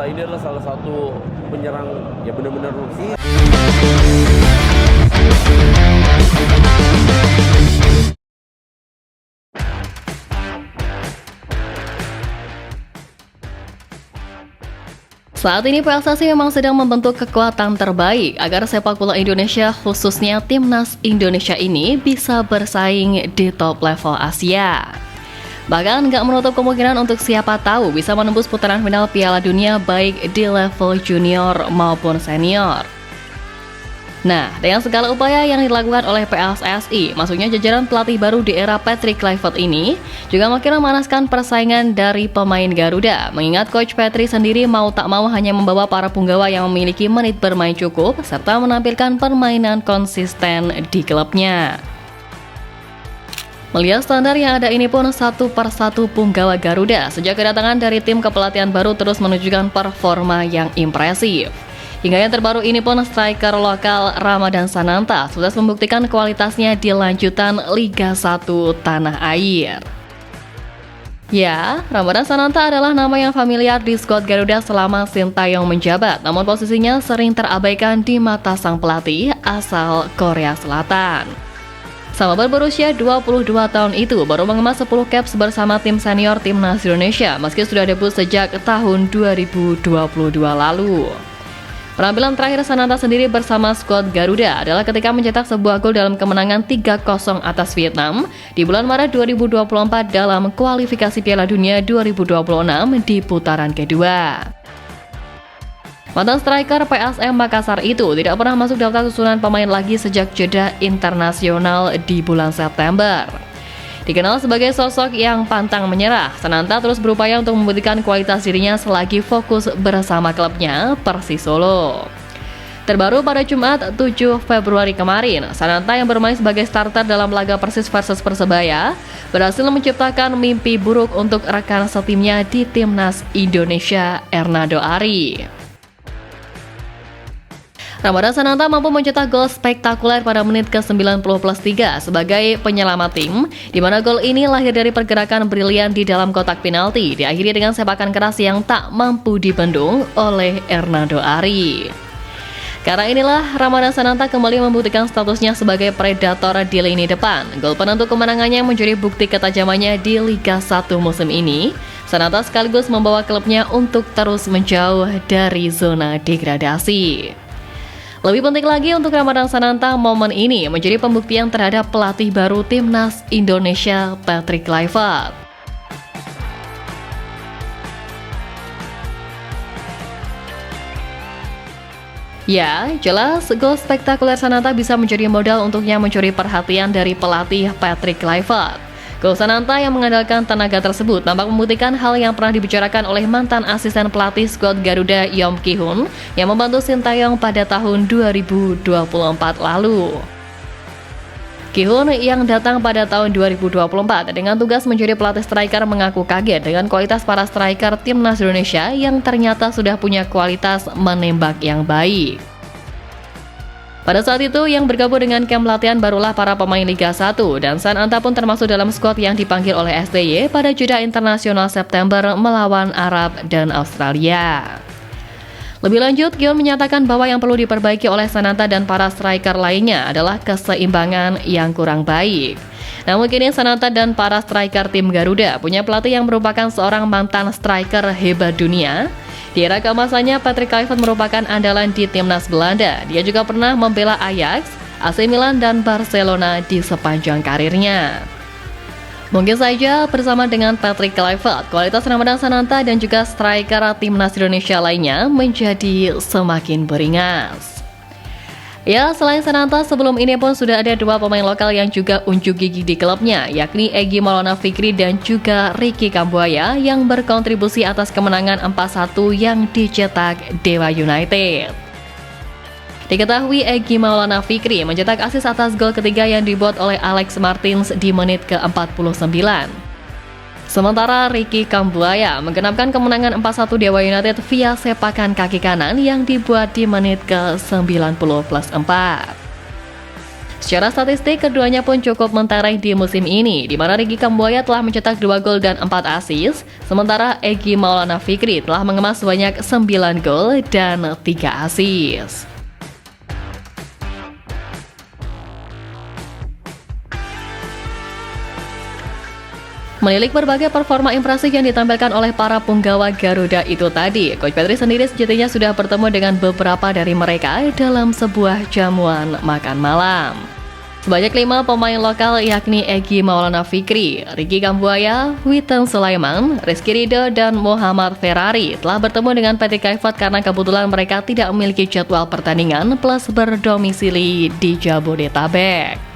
Sananta ini adalah salah satu penyerang ya benar-benar Saat ini PSSI memang sedang membentuk kekuatan terbaik agar sepak bola Indonesia khususnya Timnas Indonesia ini bisa bersaing di top level Asia. Bahkan nggak menutup kemungkinan untuk siapa tahu bisa menembus putaran final Piala Dunia baik di level junior maupun senior. Nah, dengan segala upaya yang dilakukan oleh PSSI, maksudnya jajaran pelatih baru di era Patrick Kluivert ini, juga makin memanaskan persaingan dari pemain Garuda. Mengingat Coach Patrick sendiri mau tak mau hanya membawa para punggawa yang memiliki menit bermain cukup, serta menampilkan permainan konsisten di klubnya. Melihat standar yang ada ini pun satu persatu punggawa Garuda sejak kedatangan dari tim kepelatihan baru terus menunjukkan performa yang impresif. Hingga yang terbaru ini pun striker lokal Ramadhan Sananta sudah membuktikan kualitasnya di lanjutan Liga 1 Tanah Air. Ya, Ramadhan Sananta adalah nama yang familiar di skuad Garuda selama Sintayong menjabat, namun posisinya sering terabaikan di mata sang pelatih asal Korea Selatan. Sama berusia 22 tahun itu baru mengemas 10 caps bersama tim senior Timnas Indonesia meski sudah debut sejak tahun 2022 lalu. Penampilan terakhir Sananta sendiri bersama skuad Garuda adalah ketika mencetak sebuah gol dalam kemenangan 3-0 atas Vietnam di bulan Maret 2024 dalam kualifikasi Piala Dunia 2026 di putaran kedua. Mantan striker PSM Makassar itu tidak pernah masuk daftar susunan pemain lagi sejak jeda internasional di bulan September. Dikenal sebagai sosok yang pantang menyerah, Sananta terus berupaya untuk membuktikan kualitas dirinya selagi fokus bersama klubnya Persis Solo. Terbaru pada Jumat 7 Februari kemarin, Sananta yang bermain sebagai starter dalam laga Persis versus Persebaya berhasil menciptakan mimpi buruk untuk rekan setimnya di Timnas Indonesia, Hernando Ari. Ramadhan Sananta mampu mencetak gol spektakuler pada menit ke-90+3 sebagai penyelamat tim, di mana gol ini lahir dari pergerakan brilian di dalam kotak penalti, diakhiri dengan sepakan keras yang tak mampu dibendung oleh Hernando Ari. Karena inilah Ramadhan Sananta kembali membuktikan statusnya sebagai predator di lini depan. Gol penentu kemenangannya menjadi bukti ketajamannya di Liga 1 musim ini. Sananta sekaligus membawa klubnya untuk terus menjauh dari zona degradasi. Lebih penting lagi untuk Ramadhan Sananta, momen ini menjadi pembuktian terhadap pelatih baru Timnas Indonesia Patrick Kluivert. Ya, jelas gol spektakuler Sananta bisa menjadi modal untuknya mencuri perhatian dari pelatih Patrick Kluivert. Gol Sananta yang mengandalkan tenaga tersebut tampak membuktikan hal yang pernah dibicarakan oleh mantan asisten pelatih skuad Garuda Yom Ki-hun yang membantu Sintayong pada tahun 2024 lalu. Ki-hun yang datang pada tahun 2024 dengan tugas menjadi pelatih striker mengaku kaget dengan kualitas para striker Timnas Indonesia yang ternyata sudah punya kualitas menembak yang baik. Pada saat itu, yang bergabung dengan kamp latihan barulah para pemain Liga 1 dan Sananta pun termasuk dalam skuad yang dipanggil oleh SBY pada jeda internasional September melawan Arab dan Australia. Lebih lanjut, Gion menyatakan bahwa yang perlu diperbaiki oleh Sananta dan para striker lainnya adalah keseimbangan yang kurang baik. Namun kini Sananta dan para striker tim Garuda punya pelatih yang merupakan seorang mantan striker hebat dunia. Di era keemasannya, Patrick Kluivert merupakan andalan di Timnas Belanda. Dia juga pernah membela Ajax, AC Milan, dan Barcelona di sepanjang karirnya. Mungkin saja bersama dengan Patrick Kluivert, kualitas Ramadhan Sananta dan juga striker Timnas Indonesia lainnya menjadi semakin beringas. Ya, selain Sananta, sebelum ini pun sudah ada dua pemain lokal yang juga unjuk gigi di klubnya, yakni Egy Maulana Fikri dan juga Ricky Kambuaya yang berkontribusi atas kemenangan 4-1 yang dicetak Dewa United. Diketahui Egy Maulana Fikri mencetak asis atas gol ketiga yang dibuat oleh Alex Martins di menit ke-49. Sementara Ricky Kambuaya menggenapkan kemenangan 4-1 Dewa United via sepakan kaki kanan yang dibuat di menit ke-90+4. Secara statistik, keduanya pun cukup mentereng di musim ini, di mana Ricky Kambuaya telah mencetak 2 gol dan 4 assist, sementara Egy Maulana Fikri telah mengemas sebanyak 9 gol dan 3 assist. Menilik berbagai performa impresif yang ditampilkan oleh para punggawa Garuda itu tadi, Coach Petri sendiri sejatinya sudah bertemu dengan beberapa dari mereka dalam sebuah jamuan makan malam. Sebanyak 5 pemain lokal yakni Egy Maulana Fikri, Ricky Kambuaya, Witan Sulaiman, Rizky Ridho, dan Muhammad Ferrari telah bertemu dengan Patrick Kluivert karena kebetulan mereka tidak memiliki jadwal pertandingan plus berdomisili di Jabodetabek.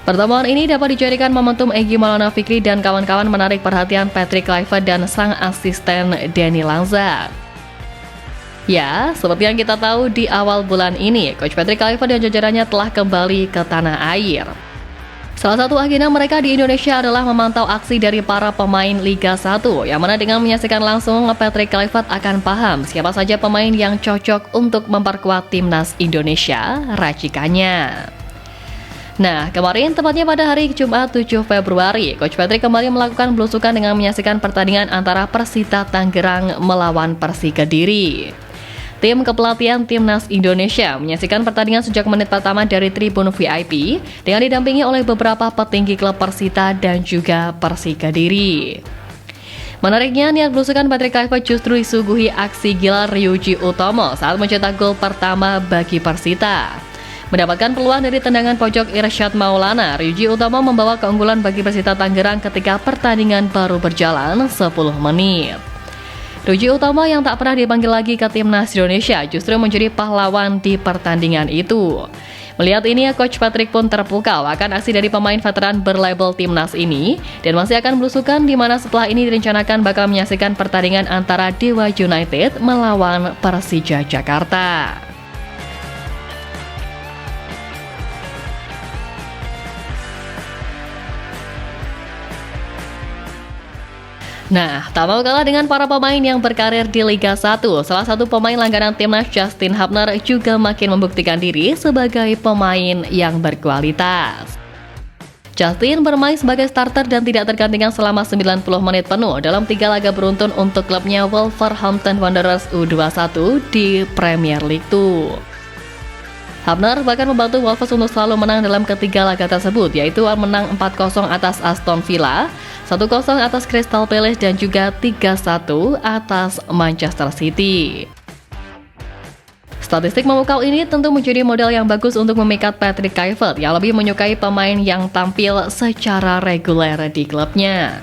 Pertemuan ini dapat dijadikan momentum Egy Maulana Fikri dan kawan-kawan menarik perhatian Patrick Kluivert dan sang asisten Danny Lanza. Ya, seperti yang kita tahu di awal bulan ini, Coach Patrick Kluivert dan jajarannya telah kembali ke tanah air. Salah satu agenda mereka di Indonesia adalah memantau aksi dari para pemain Liga 1, yang mana dengan menyaksikan langsung Patrick Kluivert akan paham siapa saja pemain yang cocok untuk memperkuat timnas Indonesia racikannya. Nah, kemarin tepatnya pada hari Jumat 7 Februari, Coach Patrick kembali melakukan belusukan dengan menyaksikan pertandingan antara Persita Tangerang melawan Persik Kediri. Tim kepelatihan Timnas Indonesia menyaksikan pertandingan sejak menit pertama dari tribun VIP dengan didampingi oleh beberapa petinggi klub Persita dan juga Persik Kediri. Menariknya, niat belusukan Patrick Kluivert justru disuguhi aksi gila Ryuji Utomo saat mencetak gol pertama bagi Persita. Mendapatkan peluang dari tendangan pojok Irsyad Maulana, Ryuji Utomo membawa keunggulan bagi Persita Tangerang ketika pertandingan baru berjalan 10 menit. Ryuji Utomo yang tak pernah dipanggil lagi ke Timnas Indonesia justru menjadi pahlawan di pertandingan itu. Melihat ini, Coach Patrick pun terpukau akan aksi dari pemain veteran berlabel Timnas ini dan masih akan belusukan di mana setelah ini direncanakan bakal menyaksikan pertandingan antara Dewa United melawan Persija Jakarta. Nah, tak mau kalah dengan para pemain yang berkarir di Liga 1, salah satu pemain langganan timnas Justin Hubner juga makin membuktikan diri sebagai pemain yang berkualitas. Justin bermain sebagai starter dan tidak tergantikan selama 90 menit penuh dalam 3 laga beruntun untuk klubnya Wolverhampton Wanderers U21 di Premier League 2. Hubner bahkan membantu Wolves untuk selalu menang dalam ketiga laga tersebut, yaitu menang 4-0 atas Aston Villa, 1-0 atas Crystal Palace, dan juga 3-1 atas Manchester City. Statistik memukau ini tentu menjadi modal yang bagus untuk memikat Patrick Kluivert yang lebih menyukai pemain yang tampil secara reguler di klubnya.